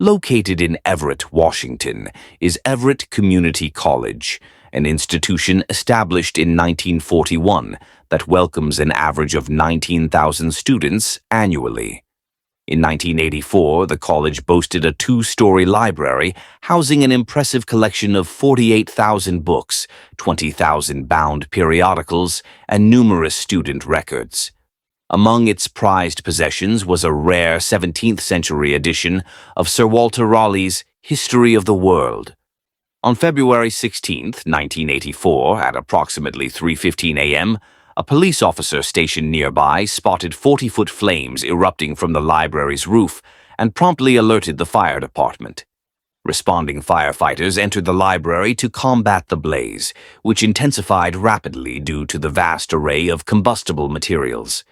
Located in Everett, Washington, is Everett Community College, an institution established in 1941 that welcomes an average of 19,000 students annually. In 1984, the college boasted a two-story library housing an impressive collection of 48,000 books, 20,000 bound periodicals, and numerous student records. Among its prized possessions was a rare 17th-century edition of Sir Walter Raleigh's History of the World. On February 16, 1984, at approximately 3:15 a.m., a police officer stationed nearby spotted 40-foot flames erupting from the library's roof and promptly alerted the fire department. Responding firefighters entered the library to combat the blaze, which intensified rapidly due to the vast array of combustible materials.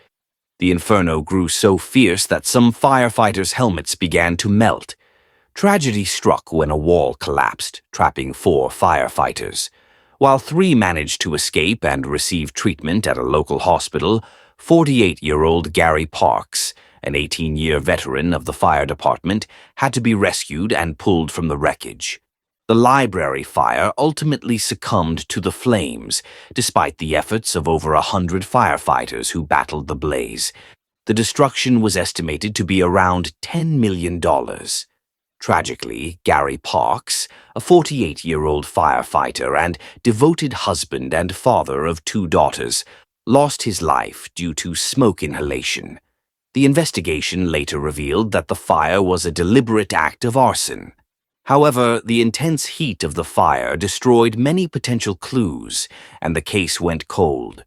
The inferno grew so fierce that some firefighters' helmets began to melt. Tragedy struck when a wall collapsed, trapping 4 firefighters. While 3 managed to escape and receive treatment at a local hospital, 48-year-old Gary Parks, an 18-year veteran of the fire department, had to be rescued and pulled from the wreckage. The library fire ultimately succumbed to the flames, despite the efforts of over 100 firefighters who battled the blaze. The destruction was estimated to be around $10 million. Tragically, Gary Parks, a 48-year-old firefighter and devoted husband and father of 2 daughters, lost his life due to smoke inhalation. The investigation later revealed that the fire was a deliberate act of arson. However, the intense heat of the fire destroyed many potential clues, and the case went cold.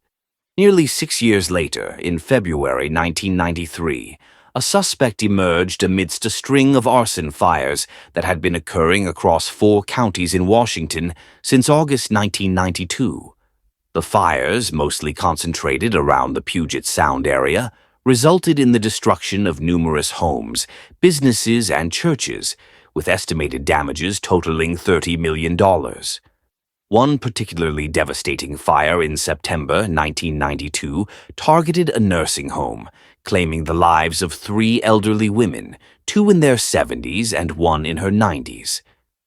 Nearly 6 years later, in February 1993, a suspect emerged amidst a string of arson fires that had been occurring across 4 counties in Washington since August 1992. The fires, mostly concentrated around the Puget Sound area, resulted in the destruction of numerous homes, businesses, and churches, with estimated damages totaling $30 million. One particularly devastating fire in September 1992 targeted a nursing home, claiming the lives of 3 elderly women, 2 in their 70s and 1 in her 90s.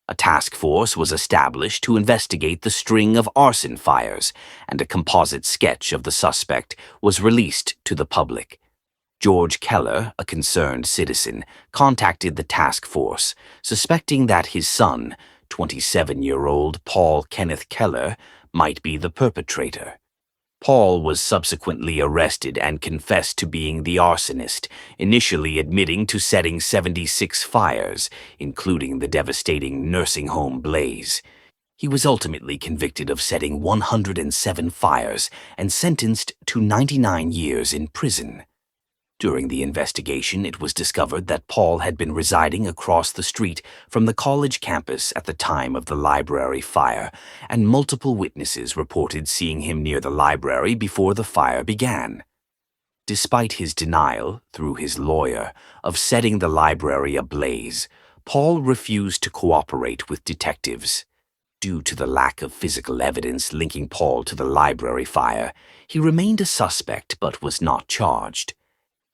A task force was established to investigate the string of arson fires, and a composite sketch of the suspect was released to the public. George Keller, a concerned citizen, contacted the task force, suspecting that his son, 27-year-old Paul Kenneth Keller, might be the perpetrator. Paul was subsequently arrested and confessed to being the arsonist, initially admitting to setting 76 fires, including the devastating nursing home blaze. He was ultimately convicted of setting 107 fires and sentenced to 99 years in prison. During the investigation, it was discovered that Paul had been residing across the street from the college campus at the time of the library fire, and multiple witnesses reported seeing him near the library before the fire began. Despite his denial, through his lawyer, of setting the library ablaze, Paul refused to cooperate with detectives. Due to the lack of physical evidence linking Paul to the library fire, he remained a suspect but was not charged.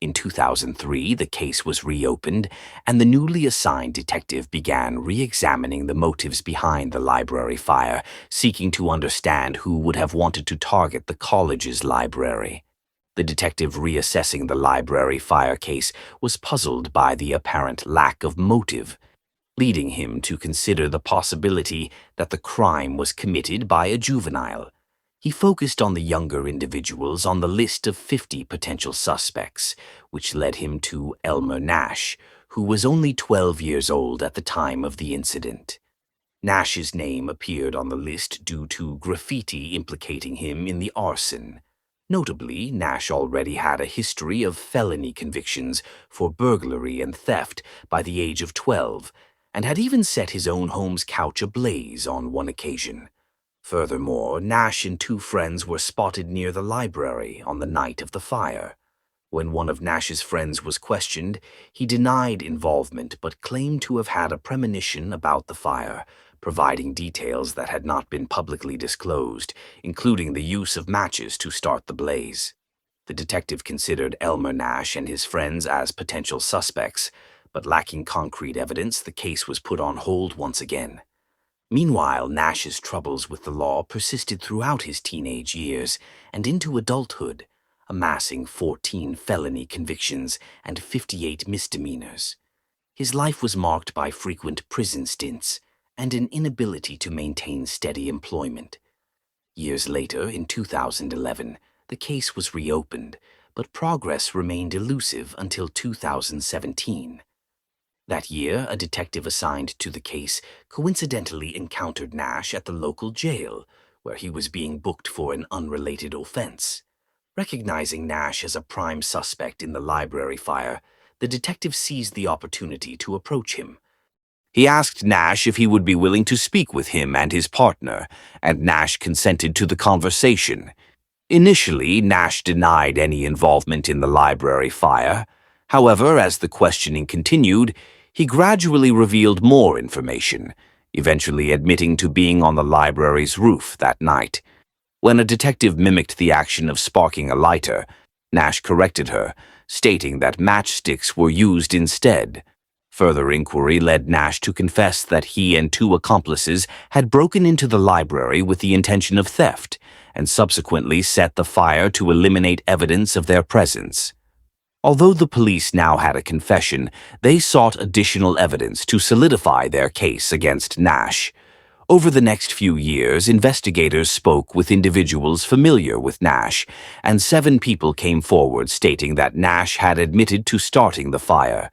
In 2003, the case was reopened, and the newly assigned detective began re-examining the motives behind the library fire, seeking to understand who would have wanted to target the college's library. The detective reassessing the library fire case was puzzled by the apparent lack of motive, leading him to consider the possibility that the crime was committed by a juvenile. He focused on the younger individuals on the list of 50 potential suspects, which led him to Elmer Nash, who was only 12 years old at the time of the incident. Nash's name appeared on the list due to graffiti implicating him in the arson. Notably, Nash already had a history of felony convictions for burglary and theft by the age of 12, and had even set his own home's couch ablaze on one occasion. Furthermore, Nash and 2 friends were spotted near the library on the night of the fire. When one of Nash's friends was questioned, he denied involvement but claimed to have had a premonition about the fire, providing details that had not been publicly disclosed, including the use of matches to start the blaze. The detective considered Elmer Nash and his friends as potential suspects, But lacking concrete evidence, the case was put on hold once again. Meanwhile, Nash's troubles with the law persisted throughout his teenage years and into adulthood, amassing 14 felony convictions and 58 misdemeanors. His life was marked by frequent prison stints and an inability to maintain steady employment. Years later, in 2011, the case was reopened, but progress remained elusive until 2017. That year, a detective assigned to the case coincidentally encountered Nash at the local jail, where he was being booked for an unrelated offense. Recognizing Nash as a prime suspect in the library fire, the detective seized the opportunity to approach him. He asked Nash if he would be willing to speak with him and his partner, and Nash consented to the conversation. Initially, Nash denied any involvement in the library fire. However, as the questioning continued, he gradually revealed more information, eventually admitting to being on the library's roof that night. When a detective mimicked the action of sparking a lighter, Nash corrected her, stating that matchsticks were used instead. Further inquiry led Nash to confess that he and 2 accomplices had broken into the library with the intention of theft, and subsequently set the fire to eliminate evidence of their presence. Although the police now had a confession, they sought additional evidence to solidify their case against Nash. Over the next few years, investigators spoke with individuals familiar with Nash, and 7 people came forward stating that Nash had admitted to starting the fire.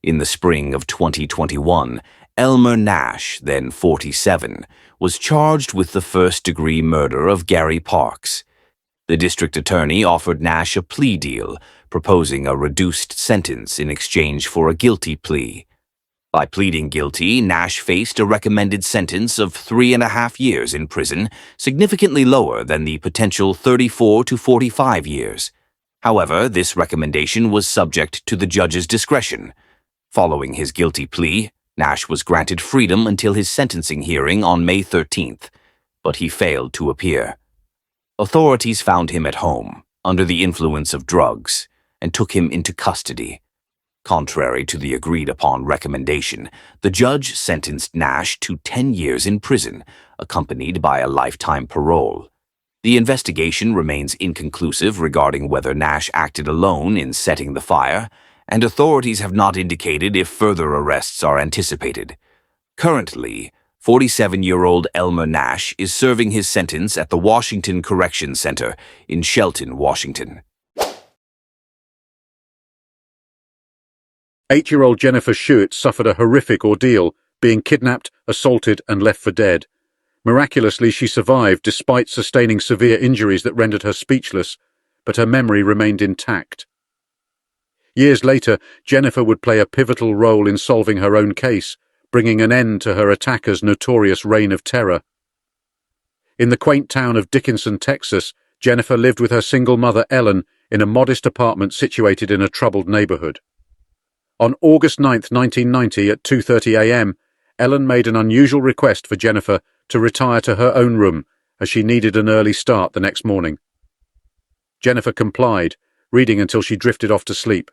In the spring of 2021, Elmer Nash, then 47, was charged with the first-degree murder of Gary Parks. The district attorney offered Nash a plea deal, proposing a reduced sentence in exchange for a guilty plea. By pleading guilty, Nash faced a recommended sentence of 3.5 years in prison, significantly lower than the potential 34 to 45 years. However, this recommendation was subject to the judge's discretion. Following his guilty plea, Nash was granted freedom until his sentencing hearing on May 13th, but he failed to appear. Authorities found him at home, under the influence of drugs, and took him into custody. Contrary to the agreed-upon recommendation, the judge sentenced Nash to 10 years in prison, accompanied by a lifetime parole. The investigation remains inconclusive regarding whether Nash acted alone in setting the fire, and authorities have not indicated if further arrests are anticipated. Currently, 47-year-old Elmer Nash is serving his sentence at the Washington Correction Center in Shelton, Washington. 8-year-old Jennifer Schuett suffered a horrific ordeal, being kidnapped, assaulted, and left for dead. Miraculously, she survived despite sustaining severe injuries that rendered her speechless, but her memory remained intact. Years later, Jennifer would play a pivotal role in solving her own case, bringing an end to her attacker's notorious reign of terror. In the quaint town of Dickinson, Texas, Jennifer lived with her single mother, Ellen, in a modest apartment situated in a troubled neighborhood. On August 9, 1990, at 2:30 a.m., Ellen made an unusual request for Jennifer to retire to her own room, as she needed an early start the next morning. Jennifer complied, reading until she drifted off to sleep.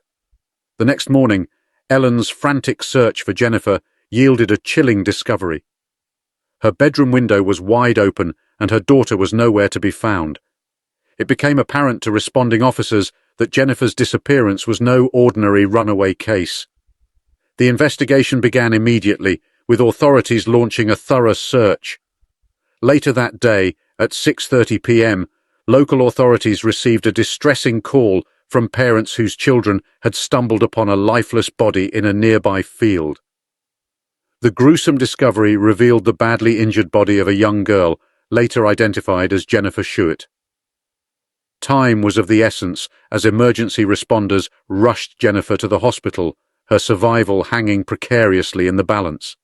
The next morning, Ellen's frantic search for Jennifer yielded a chilling discovery. Her bedroom window was wide open, and her daughter was nowhere to be found. It became apparent to responding officers that Jennifer's disappearance was no ordinary runaway case. The investigation began immediately, with authorities launching a thorough search. Later that day, at 6:30 p.m., local authorities received a distressing call from parents whose children had stumbled upon a lifeless body in a nearby field. The gruesome discovery revealed the badly injured body of a young girl, later identified as Jennifer Schuett. Time was of the essence as emergency responders rushed Jennifer to the hospital, her survival hanging precariously in the balance.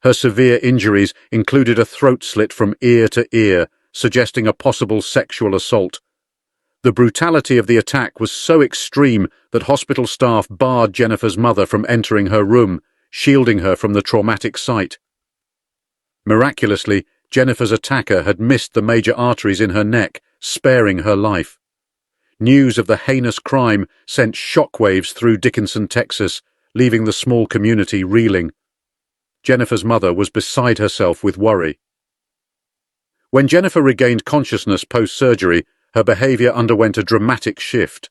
Her severe injuries included a throat slit from ear to ear, suggesting a possible sexual assault. The brutality of the attack was so extreme that hospital staff barred Jennifer's mother from entering her room, shielding her from the traumatic sight. Miraculously, Jennifer's attacker had missed the major arteries in her neck, sparing her life. News of the heinous crime sent shockwaves through Dickinson, Texas, leaving the small community reeling. Jennifer's mother was beside herself with worry. When Jennifer regained consciousness post-surgery, her behavior underwent a dramatic shift.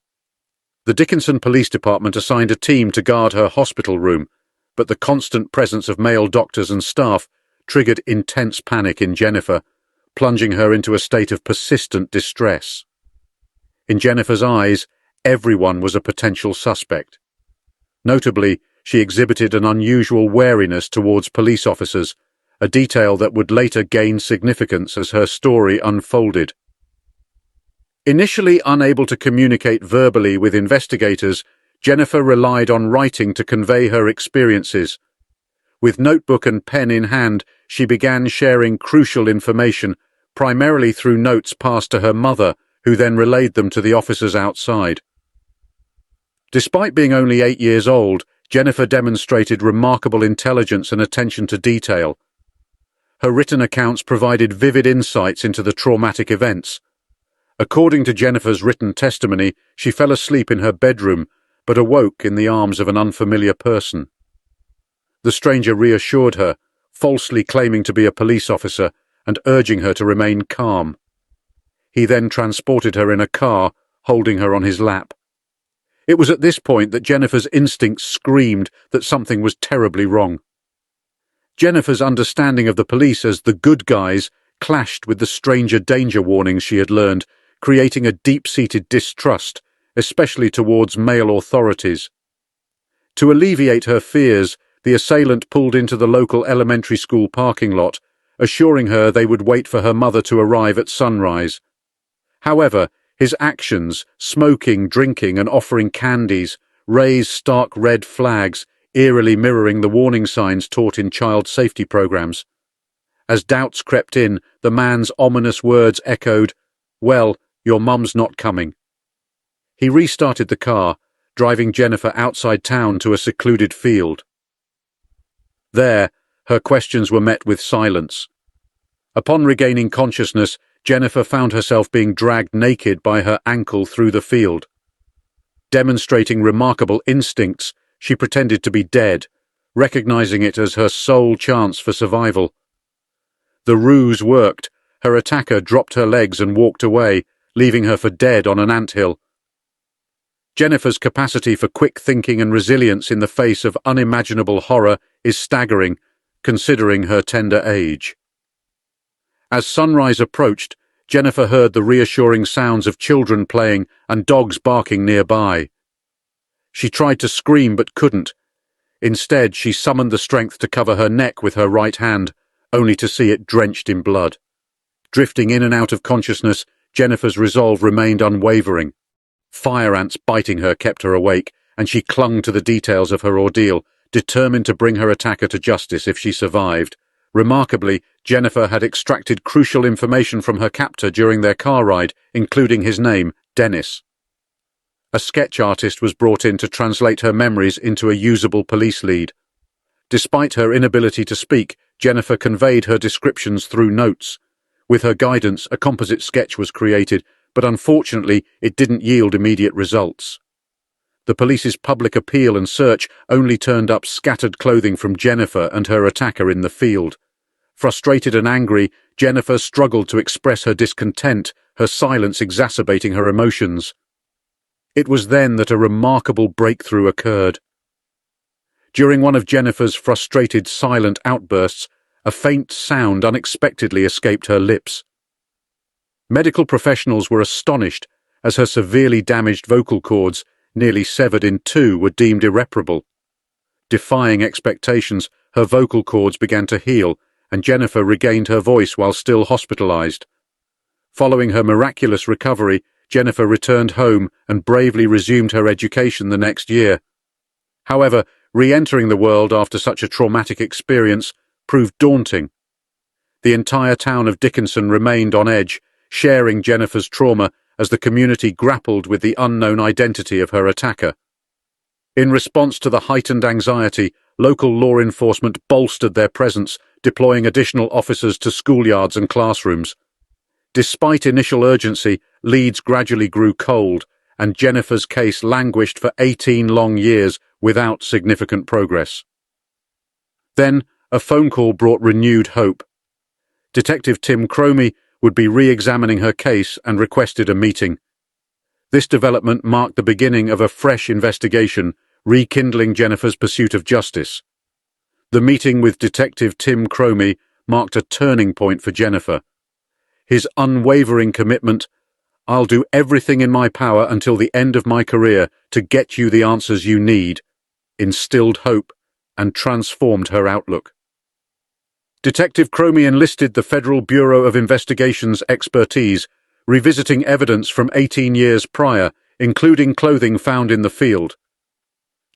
The Dickinson Police Department assigned a team to guard her hospital room, but the constant presence of male doctors and staff triggered intense panic in Jennifer, plunging her into a state of persistent distress. In Jennifer's eyes, everyone was a potential suspect. Notably, she exhibited an unusual wariness towards police officers, a detail that would later gain significance as her story unfolded. Initially unable to communicate verbally with investigators, Jennifer relied on writing to convey her experiences. With notebook and pen in hand, she began sharing crucial information, primarily through notes passed to her mother, who then relayed them to the officers outside. Despite being only 8 years old, Jennifer demonstrated remarkable intelligence and attention to detail. Her written accounts provided vivid insights into the traumatic events. According to Jennifer's written testimony, she fell asleep in her bedroom, but awoke in the arms of an unfamiliar person. The stranger reassured her, falsely claiming to be a police officer and urging her to remain calm. He then transported her in a car, holding her on his lap. It was at this point that Jennifer's instincts screamed that something was terribly wrong. Jennifer's understanding of the police as the good guys clashed with the stranger danger warnings she had learned, creating a deep-seated distrust, especially towards male authorities. To alleviate her fears, the assailant pulled into the local elementary school parking lot, assuring her they would wait for her mother to arrive at sunrise. However, his actions, smoking, drinking, and offering candies, raised stark red flags, eerily mirroring the warning signs taught in child safety programs. As doubts crept in, the man's ominous words echoed, "Well, your mum's not coming." He restarted the car, driving Jennifer outside town to a secluded field. There, her questions were met with silence. Upon regaining consciousness, Jennifer found herself being dragged naked by her ankle through the field. Demonstrating remarkable instincts, she pretended to be dead, recognizing it as her sole chance for survival. The ruse worked. Her attacker dropped her legs and walked away, leaving her for dead on an anthill. Jennifer's capacity for quick thinking and resilience in the face of unimaginable horror is staggering, considering her tender age. As sunrise approached, Jennifer heard the reassuring sounds of children playing and dogs barking nearby. She tried to scream but couldn't. Instead, she summoned the strength to cover her neck with her right hand, only to see it drenched in blood. Drifting in and out of consciousness, Jennifer's resolve remained unwavering. Fire ants biting her kept her awake, and she clung to the details of her ordeal, determined to bring her attacker to justice if she survived. Remarkably, Jennifer had extracted crucial information from her captor during their car ride, including his name, Dennis. A sketch artist was brought in to translate her memories into a usable police lead. Despite her inability to speak, Jennifer conveyed her descriptions through notes. With her guidance, a composite sketch was created, but unfortunately it didn't yield immediate results. The police's public appeal and search only turned up scattered clothing from Jennifer and her attacker in the field. Frustrated and angry, Jennifer struggled to express her discontent, her silence exacerbating her emotions. It was then that a remarkable breakthrough occurred. During one of Jennifer's frustrated, silent outbursts, a faint sound unexpectedly escaped her lips. Medical professionals were astonished as her severely damaged vocal cords, nearly severed in two, were deemed irreparable. Defying expectations, her vocal cords began to heal, and Jennifer regained her voice while still hospitalized. Following her miraculous recovery, Jennifer returned home and bravely resumed her education the next year. However, re-entering the world after such a traumatic experience proved daunting. The entire town of Dickinson remained on edge, sharing Jennifer's trauma as the community grappled with the unknown identity of her attacker. In response to the heightened anxiety, local law enforcement bolstered their presence, deploying additional officers to schoolyards and classrooms. Despite initial urgency, leads gradually grew cold, and Jennifer's case languished for 18 long years without significant progress. Then, a phone call brought renewed hope. Detective Tim Cromie would be re-examining her case and requested a meeting. This development marked the beginning of a fresh investigation, rekindling Jennifer's pursuit of justice. The meeting with Detective Tim Cromie marked a turning point for Jennifer. His unwavering commitment, "I'll do everything in my power until the end of my career to get you the answers you need," instilled hope and transformed her outlook. Detective Cromie enlisted the Federal Bureau of Investigation's expertise, revisiting evidence from 18 years prior, including clothing found in the field.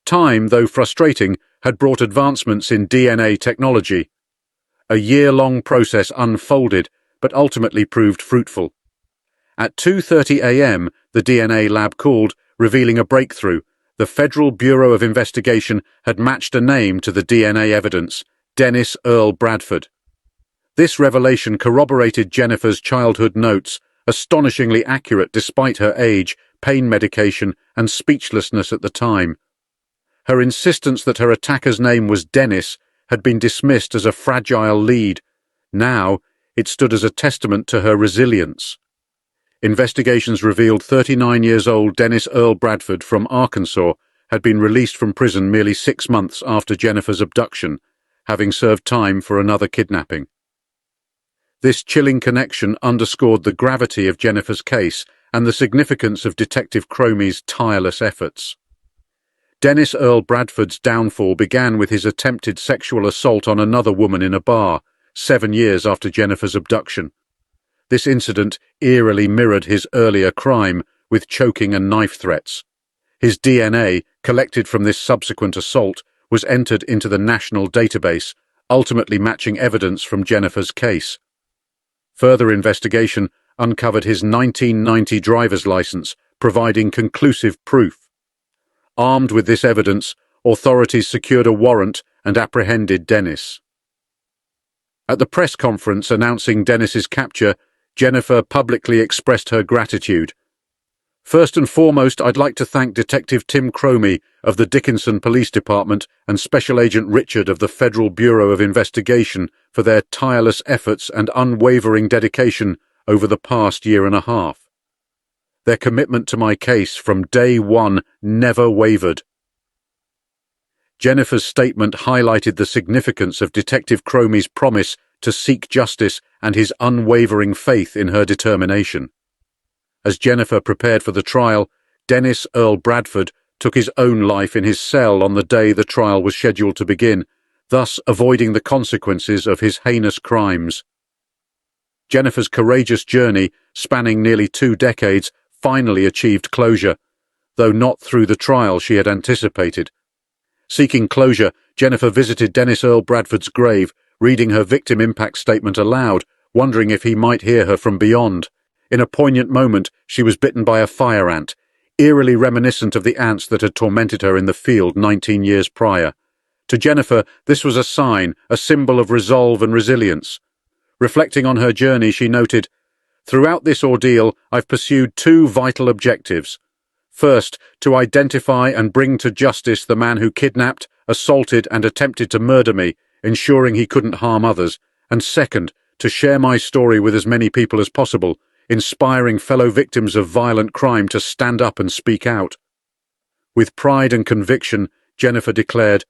Time, though frustrating, had brought advancements in DNA technology. A year-long process unfolded, but ultimately proved fruitful. At 2:30 a.m., the DNA lab called, revealing a breakthrough. The Federal Bureau of Investigation had matched a name to the DNA evidence, Dennis Earl Bradford. This revelation corroborated Jennifer's childhood notes, astonishingly accurate despite her age, pain medication, and speechlessness at the time. Her insistence that her attacker's name was Dennis had been dismissed as a fragile lead. Now, it stood as a testament to her resilience. Investigations revealed 39-year-old Dennis Earl Bradford from Arkansas had been released from prison merely 6 months after Jennifer's abduction, having served time for another kidnapping. This chilling connection underscored the gravity of Jennifer's case and the significance of Detective Cromie's tireless efforts. Dennis Earl Bradford's downfall began with his attempted sexual assault on another woman in a bar, 7 years after Jennifer's abduction. This incident eerily mirrored his earlier crime, with choking and knife threats. His DNA, collected from this subsequent assault, was entered into the national database, ultimately matching evidence from Jennifer's case. Further investigation uncovered his 1990 driver's license, providing conclusive proof. Armed with this evidence, authorities secured a warrant and apprehended Dennis. At the press conference announcing Dennis's capture, Jennifer publicly expressed her gratitude. "First and foremost, I'd like to thank Detective Tim Cromie of the Dickinson Police Department and Special Agent Richard of the Federal Bureau of Investigation for their tireless efforts and unwavering dedication over the past year and a half. Their commitment to my case from day one never wavered." Jennifer's statement highlighted the significance of Detective Cromie's promise to seek justice and his unwavering faith in her determination. As Jennifer prepared for the trial, Dennis Earl Bradford took his own life in his cell on the day the trial was scheduled to begin, thus avoiding the consequences of his heinous crimes. Jennifer's courageous journey, spanning nearly 2 decades, finally achieved closure, though not through the trial she had anticipated. Seeking closure, Jennifer visited Dennis Earl Bradford's grave, reading her victim impact statement aloud, wondering if he might hear her from beyond. In a poignant moment, she was bitten by a fire ant, eerily reminiscent of the ants that had tormented her in the field 19 years prior. To Jennifer, this was a sign, a symbol of resolve and resilience. Reflecting on her journey, she noted, "Throughout this ordeal, I've pursued 2 vital objectives. First, to identify and bring to justice the man who kidnapped, assaulted, and attempted to murder me, ensuring he couldn't harm others. And second, to share my story with as many people as possible, inspiring fellow victims of violent crime to stand up and speak out." With pride and conviction, Jennifer declared,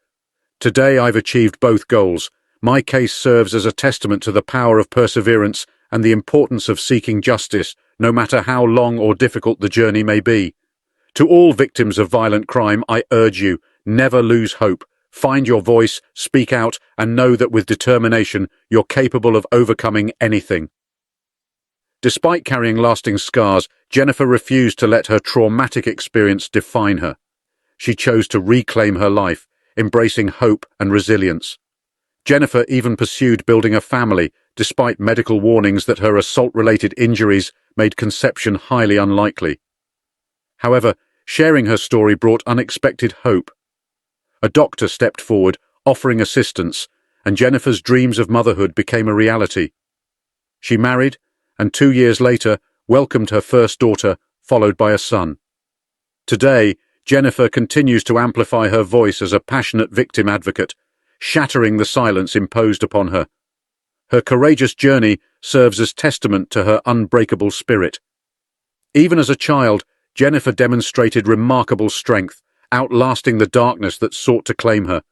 "Today I've achieved both goals. My case serves as a testament to the power of perseverance and the importance of seeking justice, no matter how long or difficult the journey may be. To all victims of violent crime, I urge you, never lose hope. Find your voice, speak out, and know that with determination, you're capable of overcoming anything." Despite carrying lasting scars, Jennifer refused to let her traumatic experience define her. She chose to reclaim her life, embracing hope and resilience. Jennifer even pursued building a family, despite medical warnings that her assault-related injuries made conception highly unlikely. However, sharing her story brought unexpected hope. A doctor stepped forward, offering assistance, and Jennifer's dreams of motherhood became a reality. She married, and 2 years later welcomed her first daughter, followed by a son. Today, Jennifer continues to amplify her voice as a passionate victim advocate, shattering the silence imposed upon her. Her courageous journey serves as testament to her unbreakable spirit. Even as a child, Jennifer demonstrated remarkable strength, outlasting the darkness that sought to claim her.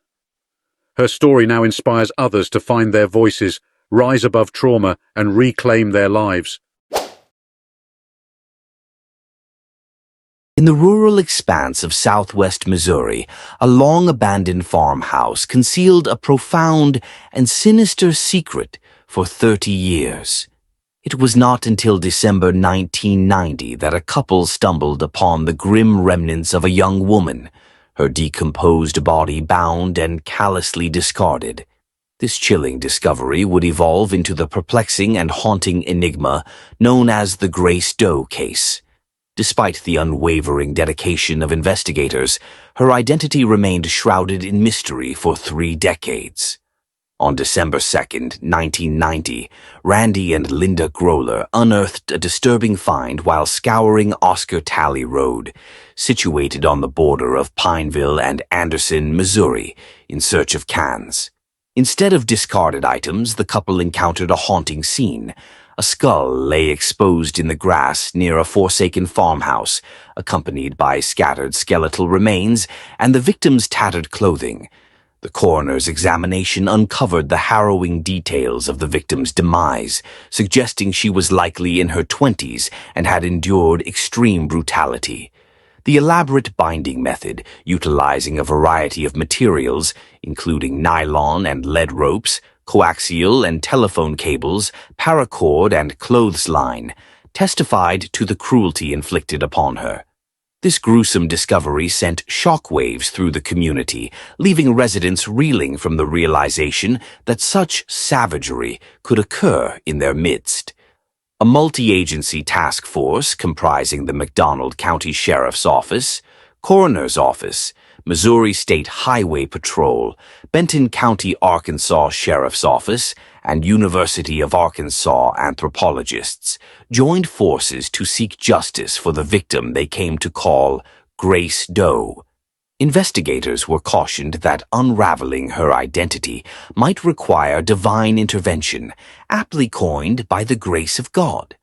Her story now inspires others to find their voices, rise above trauma, and reclaim their lives. In the rural expanse of southwest Missouri, a long-abandoned farmhouse concealed a profound and sinister secret for 30 years. It was not until December 1990 that a couple stumbled upon the grim remnants of a young woman, her decomposed body bound and callously discarded. This chilling discovery would evolve into the perplexing and haunting enigma known as the Grace Doe case. Despite the unwavering dedication of investigators, her identity remained shrouded in mystery for 3 decades. On December 2, 1990, Randy and Linda Groller unearthed a disturbing find while scouring Oscar Taly Road, situated on the border of Pineville and Anderson, Missouri, in search of cans. Instead of discarded items, the couple encountered a haunting scene. A skull lay exposed in the grass near a forsaken farmhouse, accompanied by scattered skeletal remains and the victim's tattered clothing. The coroner's examination uncovered the harrowing details of the victim's demise, suggesting she was likely in her 20s and had endured extreme brutality. The elaborate binding method, utilizing a variety of materials, including nylon and lead ropes, coaxial and telephone cables, paracord and clothesline, testified to the cruelty inflicted upon her. This gruesome discovery sent shockwaves through the community, leaving residents reeling from the realization that such savagery could occur in their midst. A multi-agency task force comprising the McDonald County Sheriff's Office, Coroner's Office, Missouri State Highway Patrol, Benton County, Arkansas Sheriff's Office, and University of Arkansas anthropologists joined forces to seek justice for the victim they came to call Grace Doe. Investigators were cautioned that unraveling her identity might require divine intervention, aptly coined by the grace of God.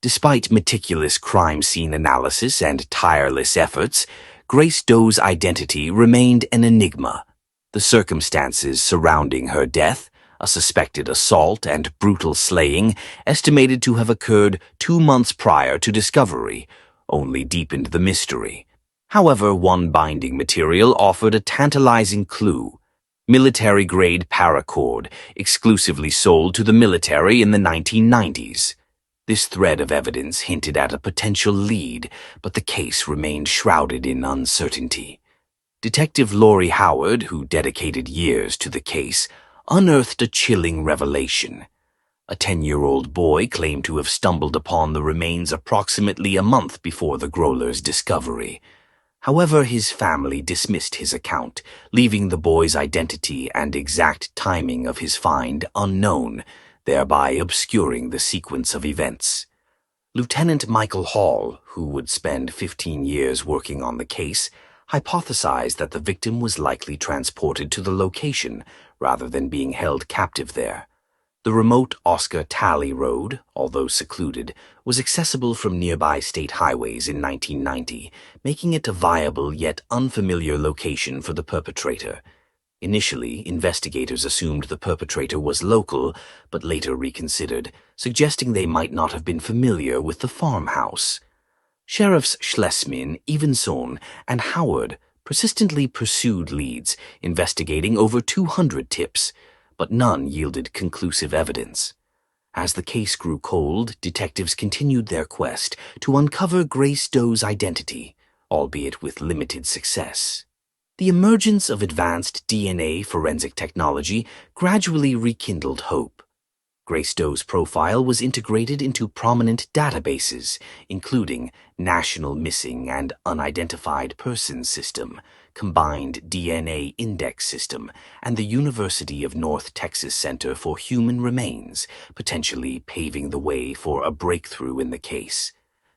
Despite meticulous crime scene analysis and tireless efforts, Grace Doe's identity remained an enigma. The circumstances surrounding her death, a suspected assault and brutal slaying, estimated to have occurred 2 months prior to discovery, only deepened the mystery. However, one binding material offered a tantalizing clue: military-grade paracord, exclusively sold to the military in the 1990s. This thread of evidence hinted at a potential lead, but the case remained shrouded in uncertainty. Detective Lori Howard, who dedicated years to the case, unearthed a chilling revelation. A 10-year-old boy claimed to have stumbled upon the remains approximately a month before the Groller's discovery. However, his family dismissed his account, leaving the boy's identity and exact timing of his find unknown, thereby obscuring the sequence of events. Lieutenant Michael Hall, who would spend 15 years working on the case, hypothesized that the victim was likely transported to the location rather than being held captive there. The remote Oscar Taly Road, although secluded, was accessible from nearby state highways in 1990, making it a viable yet unfamiliar location for the perpetrator. Initially, investigators assumed the perpetrator was local, but later reconsidered, suggesting they might not have been familiar with the farmhouse. Sheriffs Schlesman, Evenson, and Howard persistently pursued leads, investigating over 200 tips, but none yielded conclusive evidence. As the case grew cold, detectives continued their quest to uncover Grace Doe's identity, albeit with limited success. The emergence of advanced DNA forensic technology gradually rekindled hope. Grace Doe's profile was integrated into prominent databases, including National Missing and Unidentified Persons System, Combined DNA Index System, and the University of North Texas Center for Human Remains, potentially paving the way for a breakthrough in the case.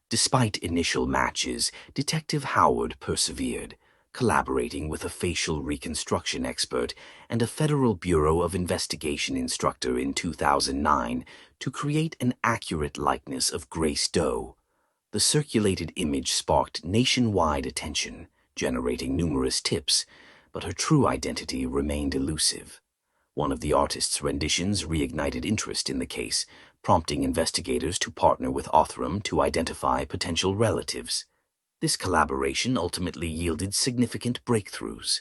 Despite initial matches, Detective Howard persevered, collaborating with a facial reconstruction expert and a Federal Bureau of Investigation instructor in 2009 to create an accurate likeness of Grace Doe. The circulated image sparked nationwide attention, generating numerous tips, but her true identity remained elusive. One of the artist's renditions reignited interest in the case, prompting investigators to partner with Othram to identify potential relatives. This collaboration ultimately yielded significant breakthroughs.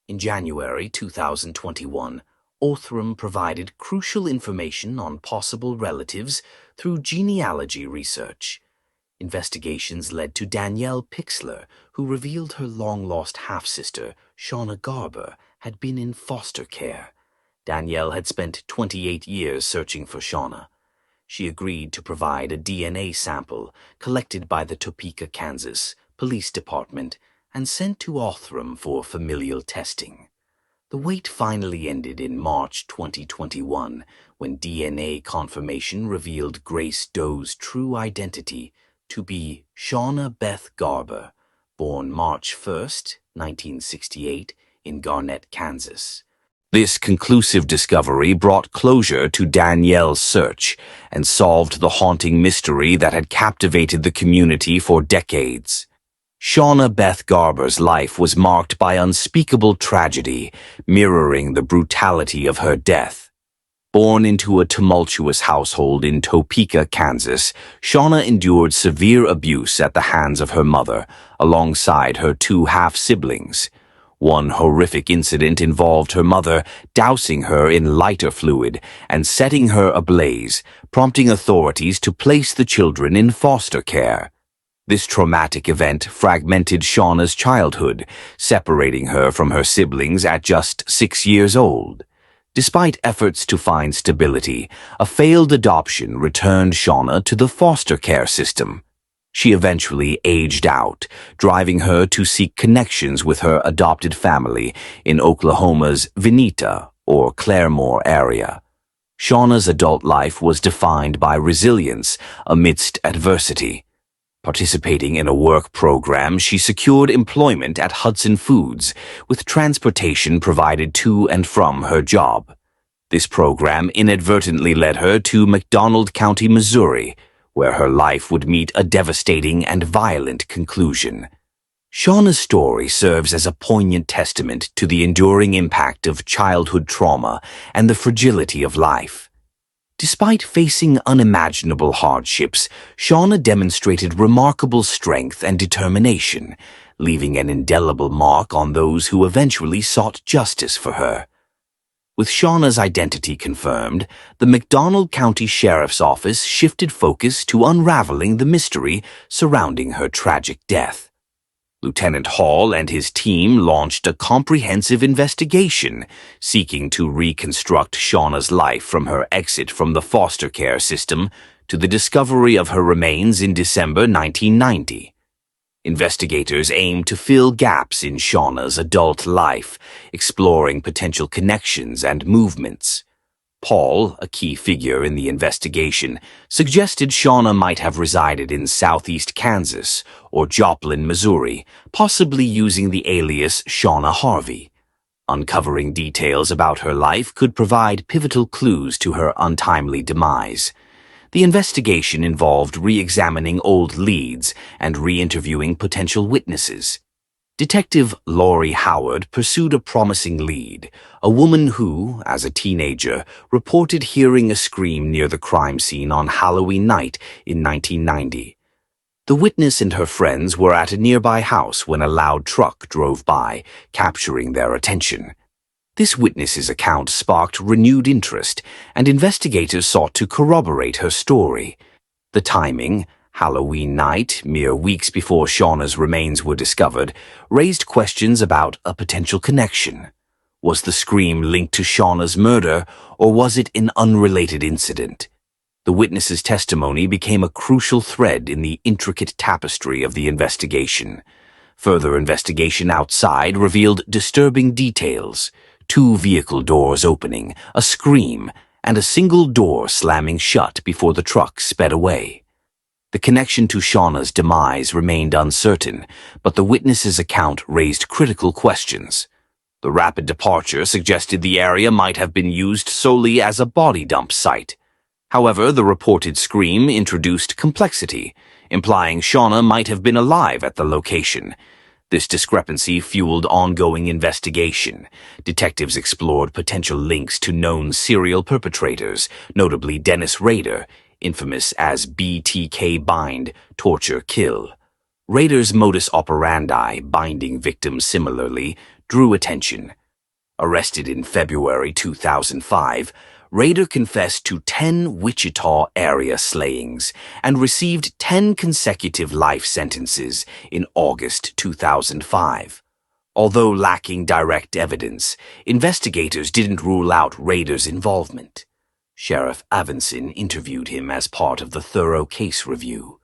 In January 2021, Othram provided crucial information on possible relatives through genealogy research. Investigations led to Danielle Pixler, who revealed her long-lost half-sister, Shauna Garber, had been in foster care. Danielle had spent 28 years searching for Shauna. She agreed to provide a DNA sample collected by the Topeka, Kansas Police Department and sent to Othram for familial testing. The wait finally ended in March 2021 when DNA confirmation revealed Grace Doe's true identity to be Shauna Beth Garber, born March 1, 1968, in Garnett, Kansas. This conclusive discovery brought closure to Danielle's search and solved the haunting mystery that had captivated the community for decades. Shauna Beth Garber's life was marked by unspeakable tragedy, mirroring the brutality of her death. Born into a tumultuous household in Topeka, Kansas, Shauna endured severe abuse at the hands of her mother, alongside her two half-siblings. One horrific incident involved her mother dousing her in lighter fluid and setting her ablaze, prompting authorities to place the children in foster care. This traumatic event fragmented Shauna's childhood, separating her from her siblings at just 6 years old. Despite efforts to find stability, a failed adoption returned Shauna to the foster care system. She eventually aged out, driving her to seek connections with her adopted family in Oklahoma's Vinita or Claremore area. Shauna's adult life was defined by resilience amidst adversity. Participating in a work program, she secured employment at Hudson Foods, with transportation provided to and from her job. This program inadvertently led her to McDonald County, Missouri, where her life would meet a devastating and violent conclusion. Shauna's story serves as a poignant testament to the enduring impact of childhood trauma and the fragility of life. Despite facing unimaginable hardships, Shauna demonstrated remarkable strength and determination, leaving an indelible mark on those who eventually sought justice for her. With Shauna's identity confirmed, the McDonald County Sheriff's Office shifted focus to unraveling the mystery surrounding her tragic death. Lieutenant Hall and his team launched a comprehensive investigation, seeking to reconstruct Shauna's life from her exit from the foster care system to the discovery of her remains in December 1990. Investigators aimed to fill gaps in Shauna's adult life, exploring potential connections and movements. Paul, a key figure in the investigation, suggested Shauna might have resided in southeast Kansas or Joplin, Missouri, possibly using the alias Shauna Harvey. Uncovering details about her life could provide pivotal clues to her untimely demise. The investigation involved re-examining old leads and re-interviewing potential witnesses. Detective Laurie Howard pursued a promising lead, a woman who, as a teenager, reported hearing a scream near the crime scene on Halloween night in 1990. The witness and her friends were at a nearby house when a loud truck drove by, capturing their attention. This witness's account sparked renewed interest, and investigators sought to corroborate her story. The timing, Halloween night, mere weeks before Shauna's remains were discovered, raised questions about a potential connection. Was the scream linked to Shauna's murder, or was it an unrelated incident? The witness's testimony became a crucial thread in the intricate tapestry of the investigation. Further investigation outside revealed disturbing details: 2 vehicle doors opening, a scream, and a single door slamming shut before the truck sped away. The connection to Shauna's demise remained uncertain, but the witness's account raised critical questions. The rapid departure suggested the area might have been used solely as a body dump site. However, the reported scream introduced complexity, implying Shauna might have been alive at the location. This discrepancy fueled ongoing investigation. Detectives explored potential links to known serial perpetrators, notably Dennis Rader, infamous as BTK bind, torture, kill. Rader's modus operandi, binding victims similarly, drew attention. Arrested in February 2005, Rader confessed to 10 Wichita area slayings and received 10 consecutive life sentences in August 2005. Although lacking direct evidence, investigators didn't rule out Rader's involvement. Sheriff Avinson interviewed him as part of the thorough case review.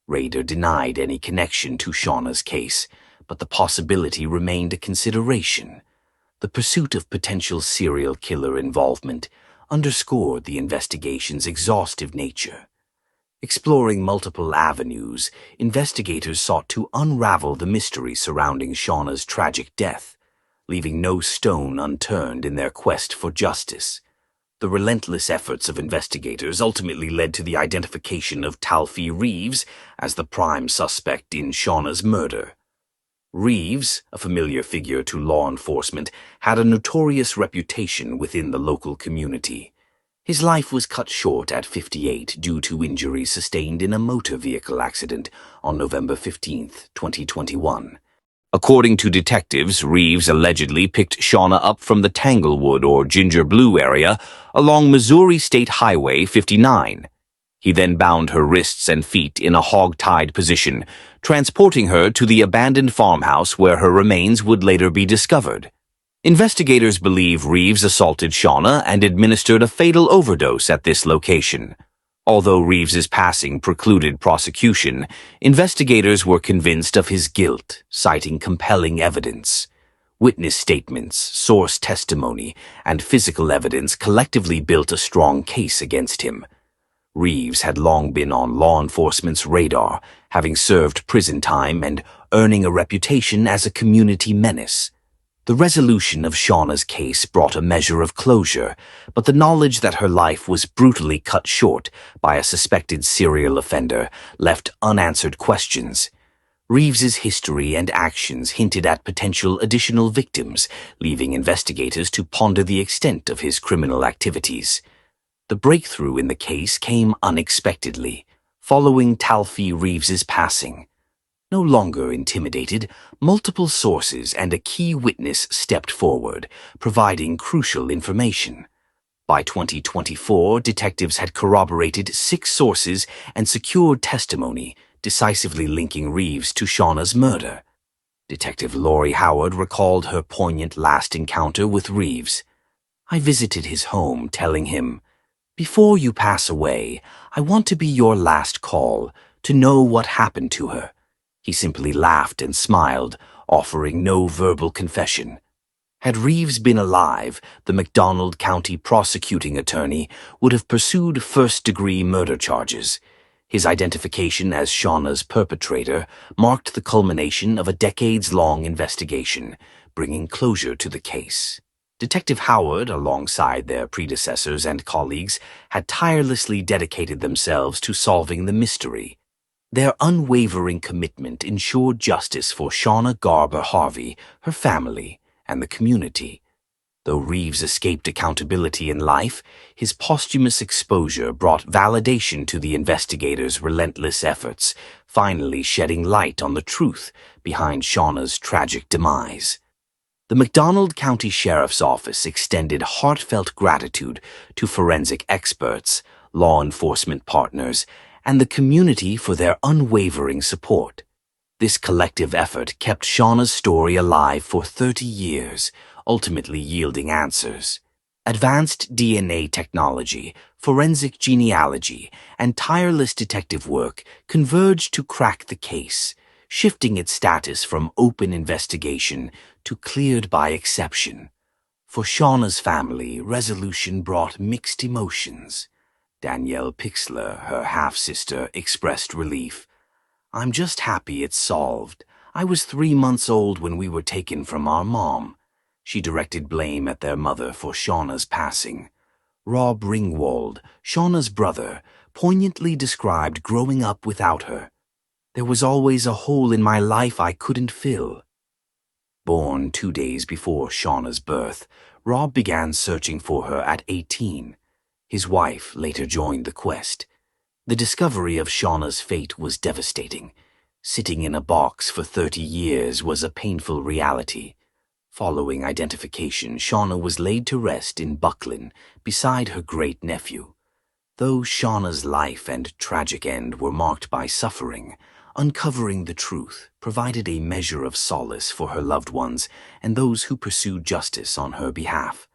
Rader denied any connection to Shauna's case, but the possibility remained a consideration. The pursuit of potential serial killer involvement underscored the investigation's exhaustive nature. Exploring multiple avenues, investigators sought to unravel the mystery surrounding Shauna's tragic death, leaving no stone unturned in their quest for justice. The relentless efforts of investigators ultimately led to the identification of Taly Reeves as the prime suspect in Shauna's murder. Reeves, a familiar figure to law enforcement, had a notorious reputation within the local community. His life was cut short at 58 due to injuries sustained in a motor vehicle accident on November 15, 2021. According to detectives, Reeves allegedly picked Shauna up from the Tanglewood or Ginger Blue area along Missouri State Highway 59. He then bound her wrists and feet in a hog-tied position, transporting her to the abandoned farmhouse where her remains would later be discovered. Investigators believe Reeves assaulted Shauna and administered a fatal overdose at this location. Although Reeves's passing precluded prosecution, investigators were convinced of his guilt, citing compelling evidence. Witness statements, source testimony, and physical evidence collectively built a strong case against him. Reeves had long been on law enforcement's radar, having served prison time and earning a reputation as a community menace. The resolution of Shauna's case brought a measure of closure, but the knowledge that her life was brutally cut short by a suspected serial offender left unanswered questions. Reeves's history and actions hinted at potential additional victims, leaving investigators to ponder the extent of his criminal activities. The breakthrough in the case came unexpectedly, following Taly Reeves's passing. No longer intimidated, multiple sources and a key witness stepped forward, providing crucial information. By 2024, detectives had corroborated 6 sources and secured testimony, decisively linking Reeves to Shauna's murder. Detective Lori Howard recalled her poignant last encounter with Reeves. "I visited his home, telling him, 'Before you pass away, I want to be your last call, to know what happened to her.' He simply laughed and smiled, offering no verbal confession." Had Reeves been alive, the McDonald County prosecuting attorney would have pursued first-degree murder charges. His identification as Shauna's perpetrator marked the culmination of a decades-long investigation, bringing closure to the case. Detective Howard, alongside their predecessors and colleagues, had tirelessly dedicated themselves to solving the mystery. Their unwavering commitment ensured justice for Shauna Garber Harvey, her family, and the community. Though Reeves escaped accountability in life, his posthumous exposure brought validation to the investigators' relentless efforts, finally shedding light on the truth behind Shauna's tragic demise. The McDonald County Sheriff's Office extended heartfelt gratitude to forensic experts, law enforcement partners, and the community for their unwavering support. This collective effort kept Shauna's story alive for 30 years, ultimately yielding answers. Advanced DNA technology, forensic genealogy, and tireless detective work converged to crack the case, shifting its status from open investigation to cleared by exception. For Shauna's family, resolution brought mixed emotions. Danielle Pixler, her half-sister, expressed relief. "I'm just happy it's solved. I was 3 months old when we were taken from our mom." She directed blame at their mother for Shauna's passing. Rob Ringwald, Shauna's brother, poignantly described growing up without her. "There was always a hole in my life I couldn't fill." Born 2 days before Shauna's birth, Rob began searching for her at 18. His wife later joined the quest. The discovery of Shauna's fate was devastating. Sitting in a box for 30 years was a painful reality. Following identification, Shauna was laid to rest in Buckland beside her great-nephew. Though Shauna's life and tragic end were marked by suffering, uncovering the truth provided a measure of solace for her loved ones and those who pursued justice on her behalf.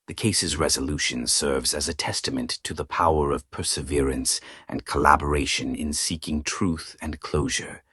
The case's resolution serves as a testament to the power of perseverance and collaboration in seeking truth and closure.